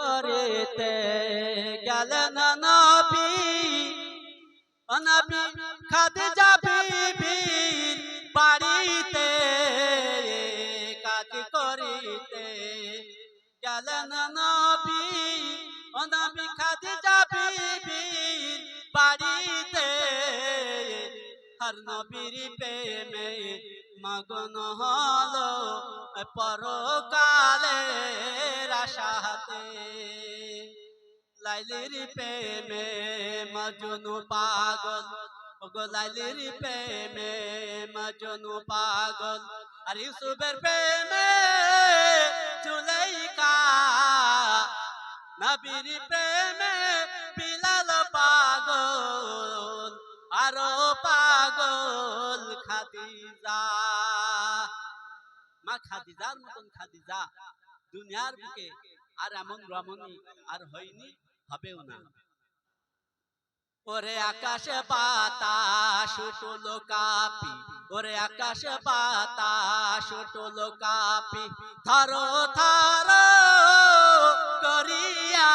করিতে গেলেন নবী নবী খাদিজা বিবির বাড়িতে কাজ করিতে গেলেন নবী নবী খাদিজা বিবির বাড়িতে হর নবীর প্রেমে মগ্ন হলো পরকালের আশাতে লাইলির প্রেমে মজনু পাগল ওগো লাইলির প্রেমে মজনু পাগল আর ইউসুফের প্রেমে জুলাইখা নবীর প্রেমে বিলাল পাগল আরো পাগল খাদিজা মা খাদিজার মতন খাদিজা দুনিয়ার বুকে আর এমন রমণী আর হয়নি হবেও না ওরে আকাশে বাতাস উঠলো কাঁপি ওরে আকাশে বাতাস উঠলো কাঁপি থরো থরো করিয়া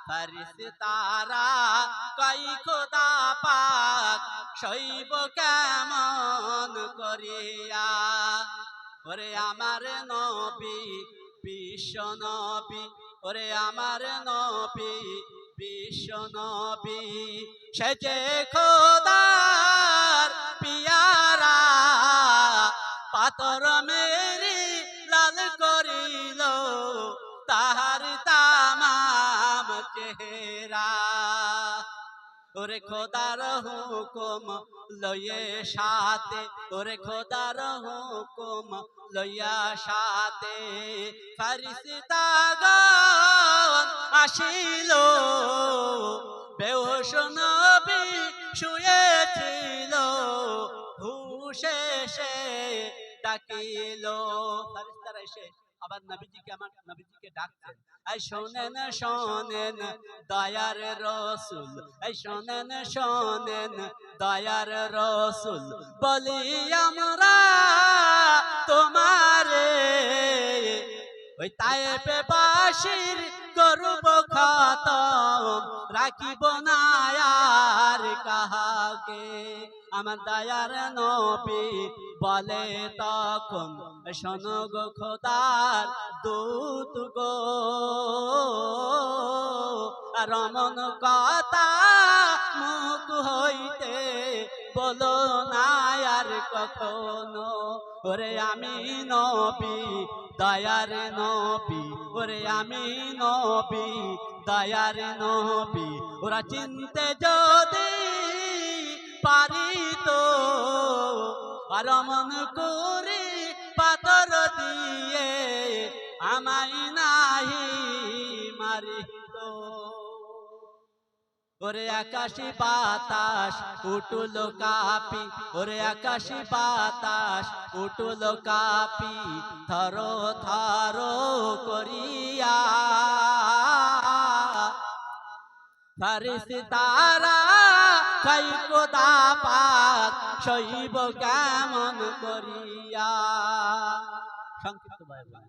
ফেরেশতারা কই খোদা পাক সইব কেমন করিয়া ওরে আমার নবী বিশ্ব নবী ওরে আমার নবী বিশ্ব নবী সে যে খোদার পিয়ারা পাতর মেরি লাল করিল তাহার তামাম চেহারা ওরে খোদার হুকুম লইয়ে সাথে ওরে খোদার হুকুম লইয়া সাথে ফেরেশতাগণ আসিল বেহুশ নবী শুয়েছিল হুশে সে ডাকিল ফেরেশতারা এসে আবার নবীজিকে আমার নবীজিকে ডাকছেন এই শোনেন শোনেন দয়ার রাসূল এই শোনেন শোনেন দয়ার রাসূল বলি আমরা তোমারে ওই তায়েফে বাসীর করব খতম রাখিব না আর কাহাকে আমার দয়ার নবী বলে তখন শোনো গো খোদার দূত গো রমন কথা মুখ হইতে বলো না আর কখনো ওরে আমি নবী দয়ার নবী ওরে আমি নবী দয়ার নবী ওরা চিনতে যদি পারিত আর মন করে পাথর দিয়ে আমায় নাহি মারিত ওরে আকাশি বাতাস উঠলো কাঁপি ওরে আকাশি বাতাস উঠলো কাঁপি থরো থরো করিয়া ফেরেশতারা কই খোদা পাক সইব কেমন করিয়া সংক্ষিপ্ত ভাবে